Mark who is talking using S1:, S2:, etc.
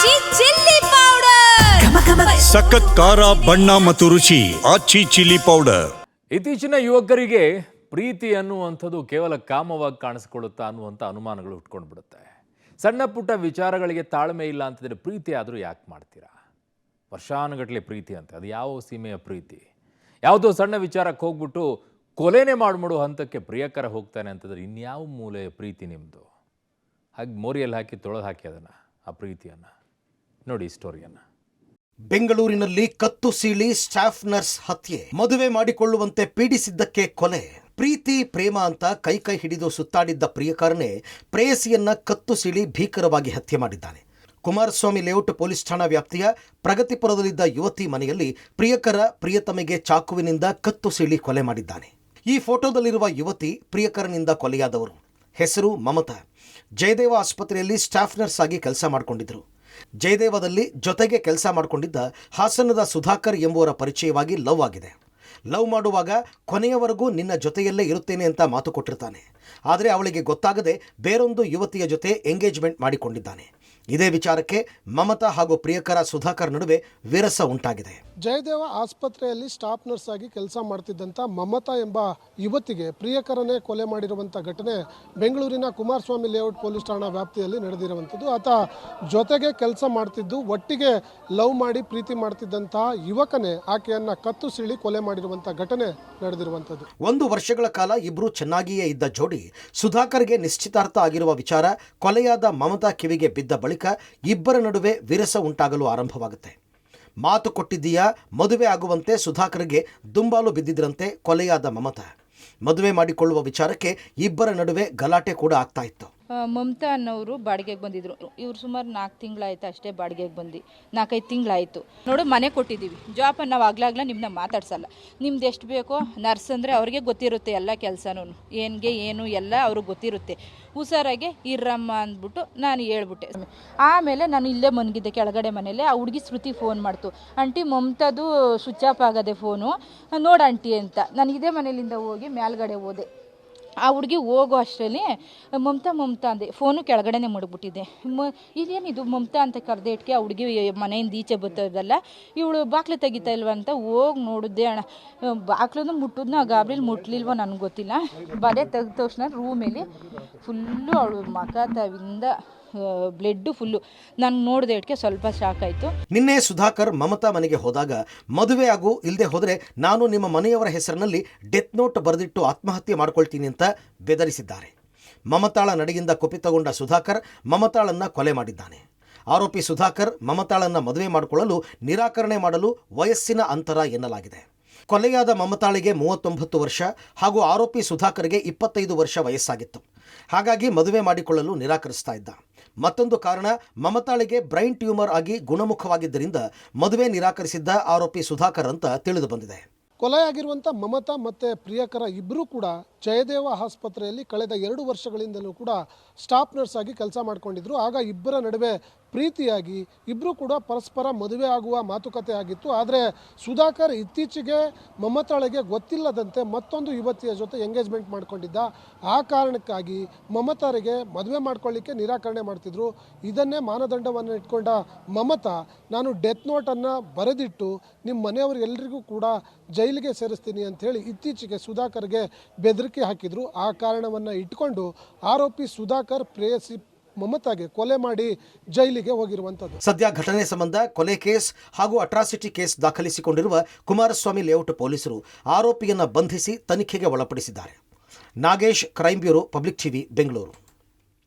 S1: ಆಚಿ chilli powder.
S2: ಸಖತ್ ಖಾರ ಬಣ್ಣ ಮತ್ತು ರುಚಿ ಆಚಿ ಚಿಲ್ಲಿ ಪೌಡರ್.
S3: ಇತ್ತೀಚಿನ ಯುವಕರಿಗೆ ಪ್ರೀತಿ ಅನ್ನುವಂಥದ್ದು ಕೇವಲ ಕಾಮವಾಗಿ ಕಾಣಿಸಿಕೊಳ್ಳುತ್ತಾ ಅನ್ನುವಂಥ ಅನುಮಾನಗಳು ಹುಟ್ಕೊಂಡು ಬಿಡುತ್ತೆ. ಸಣ್ಣ ಪುಟ್ಟ ವಿಚಾರಗಳಿಗೆ ತಾಳ್ಮೆ ಇಲ್ಲ ಅಂತಂದರೆ ಪ್ರೀತಿ ಆದರೂ ಯಾಕೆ ಮಾಡ್ತೀರಾ? ವರ್ಷಾನುಗಟ್ಟಲೆ ಪ್ರೀತಿ ಅಂತೆ, ಅದು ಯಾವ ಸೀಮೆಯ ಪ್ರೀತಿ? ಯಾವುದೋ ಸಣ್ಣ ವಿಚಾರಕ್ಕೆ ಹೋಗ್ಬಿಟ್ಟು ಕೊಲೆನೇ ಮಾಡ್ಬಿಡೋ ಹಂತಕ್ಕೆ ಪ್ರಿಯಕರ ಹೋಗ್ತಾನೆ ಅಂತಂದ್ರೆ ಇನ್ಯಾವ ಮೂಲೆಯ ಪ್ರೀತಿ ನಿಮ್ಮದು? ಹಾಗೆ ಮೋರಿಯಲ್ಲಿ ಹಾಕಿ ತೊಳೆದು ಹಾಕಿ ಅದನ್ನು, ಆ ಪ್ರೀತಿಯನ್ನು ನೋಡಿ ಸ್ಟೋರಿಯನ್ನು.
S4: ಬೆಂಗಳೂರಿನಲ್ಲಿ ಕತ್ತು ಸೀಳಿ ಸ್ಟಾಫ್ ನರ್ಸ್ ಹತ್ಯೆ, ಮದುವೆ ಮಾಡಿಕೊಳ್ಳುವಂತೆ ಪೀಡಿಸಿದ್ದಕ್ಕೆ ಕೊಲೆ. ಪ್ರೀತಿ ಪ್ರೇಮ ಅಂತ ಕೈ ಹಿಡಿದು ಸುತ್ತಾಡಿದ್ದ ಪ್ರಿಯಕರನೇ ಪ್ರೇಯಸಿಯನ್ನ ಕತ್ತು ಸೀಳಿ ಭೀಕರವಾಗಿ ಹತ್ಯೆ ಮಾಡಿದ್ದಾನೆ. ಕುಮಾರಸ್ವಾಮಿ ಲೇಔಟ್ ಪೊಲೀಸ್ ಠಾಣಾ ವ್ಯಾಪ್ತಿಯ ಪ್ರಗತಿಪುರದಲ್ಲಿದ್ದ ಯುವತಿ ಮನೆಯಲ್ಲಿ ಪ್ರಿಯಕರ ಪ್ರಿಯತಮೆಗೆ ಚಾಕುವಿನಿಂದ ಕತ್ತು ಸೀಳಿ ಕೊಲೆ ಮಾಡಿದ್ದಾನೆ. ಈ ಫೋಟೋದಲ್ಲಿರುವ ಯುವತಿ ಪ್ರಿಯಕರನಿಂದ ಕೊಲೆಯಾದವರು. ಹೆಸರು ಮಮತಾ. ಜಯದೇವ ಆಸ್ಪತ್ರೆಯಲ್ಲಿ ಸ್ಟಾಫ್ ನರ್ಸ್ ಆಗಿ ಕೆಲಸ ಮಾಡಿಕೊಂಡಿದ್ರು. ಜಯದೇವದಲ್ಲಿ ಜೊತೆಗೆ ಕೆಲಸ ಮಾಡಿಕೊಂಡಿದ್ದ ಹಾಸನದ ಸುಧಾಕರ್ ಎಂಬುವರ ಪರಿಚಯವಾಗಿ ಲವ್ ಆಗಿದೆ. ಲವ್ ಮಾಡುವಾಗ ಕೊನೆಯವರೆಗೂ ನಿನ್ನ ಜೊತೆಯಲ್ಲೇ ಇರುತ್ತೇನೆ ಅಂತ ಮಾತು ಕೊಟ್ಟಿರ್ತಾನೆ. ಆದರೆ ಅವಳಿಗೆ ಗೊತ್ತಾಗದೆ ಬೇರೊಂದು ಯುವತಿಯ ಜೊತೆ ಎಂಗೇಜ್ಮೆಂಟ್ ಮಾಡಿಕೊಂಡಿದ್ದಾನೆ. ಇದೇ ವಿಚಾರಕ್ಕೆ ಮಮತಾ ಹಾಗೂ ಪ್ರಿಯಕರ ಸುಧಾಕರ್ ನಡುವೆ ವಿರಸ ಉಂಟಾಗಿದೆ.
S5: ಜಯದೇವ ಆಸ್ಪತ್ರೆಯಲ್ಲಿ ಸ್ಟಾಫ್ ನರ್ಸ್ ಆಗಿ ಕೆಲಸ ಮಾಡ್ತಿದ್ದಂಥ ಮಮತಾ ಎಂಬ ಯುವತಿಗೆ ಪ್ರಿಯಕರನೇ ಕೊಲೆ ಮಾಡಿರುವಂಥ ಘಟನೆ ಬೆಂಗಳೂರಿನ ಕುಮಾರಸ್ವಾಮಿ ಲೇಔಟ್ ಪೊಲೀಸ್ ಠಾಣಾ ವ್ಯಾಪ್ತಿಯಲ್ಲಿ ನಡೆದಿರುವಂಥದ್ದು. ಆತ ಜೊತೆಗೆ ಕೆಲಸ ಮಾಡ್ತಿದ್ದು, ಒಟ್ಟಿಗೆ ಲವ್ ಮಾಡಿ ಪ್ರೀತಿ ಮಾಡ್ತಿದ್ದಂಥ ಯುವಕನೇ ಆಕೆಯನ್ನ ಕತ್ತು ಸೀಳಿ ಕೊಲೆ ಮಾಡಿರುವಂಥ ಘಟನೆ ನಡೆದಿರುವಂಥದ್ದು.
S4: 1 ವರ್ಷಗಳ ಕಾಲ ಇಬ್ಬರು ಚೆನ್ನಾಗಿಯೇ ಇದ್ದ ಜೋಡಿ ಸುಧಾಕರ್ಗೆ ನಿಶ್ಚಿತಾರ್ಥ ಆಗಿರುವ ವಿಚಾರ ಕೊಲೆಯಾದ ಮಮತಾ ಕಿವಿಗೆ ಬಿದ್ದ ಬಳಿಕ ಇಬ್ಬರ ನಡುವೆ ವಿರಸ ಉಂಟಾಗಲು ಆರಂಭವಾಗುತ್ತೆ. ಮಾತು ಕೊಟ್ಟಿದ್ದೀಯಾ, ಮದುವೆ ಆಗುವಂತೆ ಸುಧಾಕರ್ಗೆ ದುಂಬಾಲು ಬಿದ್ದಿದ್ರಂತೆ ಕೊಲೆಯಾದ ಮಮತಾ. ಮದುವೆ ಮಾಡಿಕೊಳ್ಳುವ ವಿಚಾರಕ್ಕೆ ಇಬ್ಬರ ನಡುವೆ ಗಲಾಟೆ ಕೂಡ ಆಗ್ತಾ ಇತ್ತು.
S6: ಮಮತಾ ಅನ್ನೋರು ಬಾಡಿಗೆಗೆ ಬಂದಿದ್ರು. ಇವ್ರು ಸುಮಾರು 4 ತಿಂಗಳಾಯ್ತು ಅಷ್ಟೇ ಬಾಡಿಗೆಗೆ ಬಂದು, 4-5 ತಿಂಗಳಾಯಿತು. ನೋಡು, ಮನೆ ಕೊಟ್ಟಿದ್ದೀವಿ, ಜಾಬ್ ನಾವು ಆಗ್ಲಾಗ್ಲ ನಿಮ್ಮನ್ನ ಮಾತಾಡ್ಸಲ್ಲ. ನಿಮ್ದು ಎಷ್ಟು ಬೇಕೋ, ನರ್ಸ್ ಅಂದರೆ ಅವ್ರಿಗೆ ಗೊತ್ತಿರುತ್ತೆ ಎಲ್ಲ ಕೆಲಸನೂ, ಏನ್ಗೆ ಏನು ಎಲ್ಲ ಅವ್ರಿಗೆ ಗೊತ್ತಿರುತ್ತೆ. ಹುಷಾರಾಗೆ ಇರಮ್ಮ ಅಂದ್ಬಿಟ್ಟು ನಾನು ಹೇಳ್ಬಿಟ್ಟೆ. ಆಮೇಲೆ ನಾನು ಇಲ್ಲೇ ಮನ್ಗಿದ್ದೆ ಕೆಳಗಡೆ ಮನೇಲೆ. ಆ ಹುಡುಗಿ ಶ್ರುತಿ ಫೋನ್ ಮಾಡ್ತು, ಆಂಟಿ ಮಮತಾದು ಸ್ವಿಚ್ ಆಫ್ ಆಗದೆ ಫೋನು, ನೋಡು ಆಂಟಿ ಅಂತ. ನಾನು ಇದೇ ಮನೇಲಿಂದ ಹೋಗಿ ಮೇಲ್ಗಡೆ ಹೋದೆ. ಆ ಹುಡುಗಿ ಹೋಗೋ ಅಷ್ಟರಲ್ಲಿ ಮಮತಾ ಅಂದೆ. ಫೋನು ಕೆಳಗಡೆನೇ ಮಡಗ್ಬಿಟ್ಟಿದ್ದೆ. ಇದೇನಿದು ಮಮತಾ ಅಂತ ಕರೆದೆ ಇಟ್ಕೆ ಆ ಹುಡುಗಿ ಮನೆಯಿಂದ ಈಚೆ ಬರ್ತದಲ್ಲ, ಇವಳು ಬಾಕ್ಲು ತೆಗಿತಾ ಇಲ್ವ ಅಂತ ಹೋಗಿ ನೋಡಿದ್ದೆ ಅಣ್ಣ. ಬಾಕ್ಲನ್ನು ಮುಟ್ಟಿದ್ನ ಗಾಬ್ರಿಲಿ ಮುಟ್ಲಿಲ್ವೋ ನನಗೆ ಗೊತ್ತಿಲ್ಲ. ಬಲೆ ತೆಗೆದ ತಕ್ಷಣ ರೂಮಲ್ಲಿ ಫುಲ್ಲು ಅವಳು ಮಖ ತಾವಿಂದ ಬ್ಲಡ್ ಫುಲ್ಲು. ನಾನು ನೋಡಿದೆ ಇಟ್ಕೆ ಸ್ವಲ್ಪ ಶಾಕ್ ಆಯಿತು.
S4: ನಿನ್ನೆ ಸುಧಾಕರ್ ಮಮತಾ ಮನೆಗೆ ಹೋದಾಗ ಮದುವೆ ಆಗು, ಇಲ್ಲದೆ ಹೋದರೆ ನಾನು ನಿಮ್ಮ ಮನೆಯವರ ಹೆಸರಿನಲ್ಲಿ ಡೆತ್ ನೋಟ್ ಬರೆದಿಟ್ಟು ಆತ್ಮಹತ್ಯೆ ಮಾಡ್ಕೊಳ್ತೀನಿ ಅಂತ ಬೆದರಿಸಿದ್ದಾರೆ. ಮಮತಾಳ ನಡೆಯಿಂದ ಕುಪಿತಗೊಂಡ ಸುಧಾಕರ್ ಮಮತಾಳನ್ನ ಕೊಲೆ ಮಾಡಿದ್ದಾನೆ. ಆರೋಪಿ ಸುಧಾಕರ್ ಮಮತಾಳನ್ನ ಮದುವೆ ಮಾಡಿಕೊಳ್ಳಲು ನಿರಾಕರಣೆ ಮಾಡಲು ವಯಸ್ಸಿನ ಅಂತರ ಎನ್ನಲಾಗಿದೆ. ಕೊಲೆಯಾದ ಮಮತಾಳಿಗೆ 39 ವರ್ಷ ಹಾಗೂ ಆರೋಪಿ ಸುಧಾಕರ್ಗೆ 25 ವರ್ಷ ವಯಸ್ಸಾಗಿತ್ತು. ಹಾಗಾಗಿ ಮದುವೆ ಮಾಡಿಕೊಳ್ಳಲು ನಿರಾಕರಿಸ್ತಾ ಇದ್ದ. ಮತ್ತೊಂದು ಕಾರಣ, ಮಮತಾಳಿಗೆ ಬ್ರೈನ್ ಟ್ಯೂಮರ್ ಆಗಿ ಗುಣಮುಖವಾಗಿದ್ದರಿಂದ ಮದುವೆ ನಿರಾಕರಿಸಿದ್ದ ಆರೋಪಿ ಸುಧಾಕರ್ ಅಂತ ತಿಳಿದು ಬಂದಿದೆ.
S5: ಕೊಲೆಯಾಗಿರುವಂಥ ಮಮತಾ ಮತ್ತು ಪ್ರಿಯಕರ ಇಬ್ಬರೂ ಕೂಡ ಜಯದೇವ ಆಸ್ಪತ್ರೆಯಲ್ಲಿ ಕಳೆದ 2 ವರ್ಷಗಳಿಂದಲೂ ಕೂಡ ಸ್ಟಾಫ್ ನರ್ಸ್ ಆಗಿ ಕೆಲಸ ಮಾಡ್ಕೊಂಡಿದ್ರು. ಆಗ ಇಬ್ಬರ ನಡುವೆ ಪ್ರೀತಿಯಾಗಿ ಇಬ್ಬರು ಕೂಡ ಪರಸ್ಪರ ಮದುವೆ ಆಗುವ ಮಾತುಕತೆ ಆಗಿತ್ತು. ಆದರೆ ಸುಧಾಕರ್ ಇತ್ತೀಚೆಗೆ ಮಮತಾಳಿಗೆ ಗೊತ್ತಿಲ್ಲದಂತೆ ಮತ್ತೊಂದು ಯುವತಿಯ ಜೊತೆ ಎಂಗೇಜ್ಮೆಂಟ್ ಮಾಡ್ಕೊಂಡಿದ್ದ. ಆ ಕಾರಣಕ್ಕಾಗಿ ಮಮತಾರಿಗೆ ಮದುವೆ ಮಾಡ್ಕೊಳ್ಳಿಕ್ಕೆ ನಿರಾಕರಣೆ ಮಾಡ್ತಿದ್ರು. ಇದನ್ನೇ ಮಾನದಂಡವನ್ನು ಇಟ್ಕೊಂಡ ಮಮತಾ, ನಾನು ಡೆತ್ ನೋಟನ್ನು ಬರೆದಿಟ್ಟು ನಿಮ್ಮ ಮನೆಯವರೆಲ್ಲರಿಗೂ ಕೂಡ ಜೈಲಿಗೆ ಸೇರಿಸ್ತೀನಿ ಅಂಥೇಳಿ ಇತ್ತೀಚೆಗೆ ಸುಧಾಕರ್ಗೆ ಬೆದರಿಕೆ ಹಾಕಿದ್ರು. ಆ ಕಾರಣವನ್ನು ಇಟ್ಕೊಂಡು ಆರೋಪಿ ಸುಧಾಕರ್ ಪ್ರೇಯಸಿ ಮಮತಾಗೆ ಕೊಲೆ ಮಾಡಿ ಜೈಲಿಗೆ ಹೋಗಿರುವಂಥದ್ದು.
S4: ಸದ್ಯ ಘಟನೆ ಸಂಬಂಧ ಕೊಲೆ ಕೇಸ್ ಹಾಗೂ ಅಟ್ರಾಸಿಟಿ ಕೇಸ್ ದಾಖಲಿಸಿಕೊಂಡಿರುವ ಕುಮಾರಸ್ವಾಮಿ ಲೇಔಟ್ ಪೊಲೀಸರು ಆರೋಪಿಯನ್ನು ಬಂಧಿಸಿ ತನಿಖೆಗೆ ಒಳಪಡಿಸಿದ್ದಾರೆ. Nagesh, crime bureau, public TV, Bengaluru.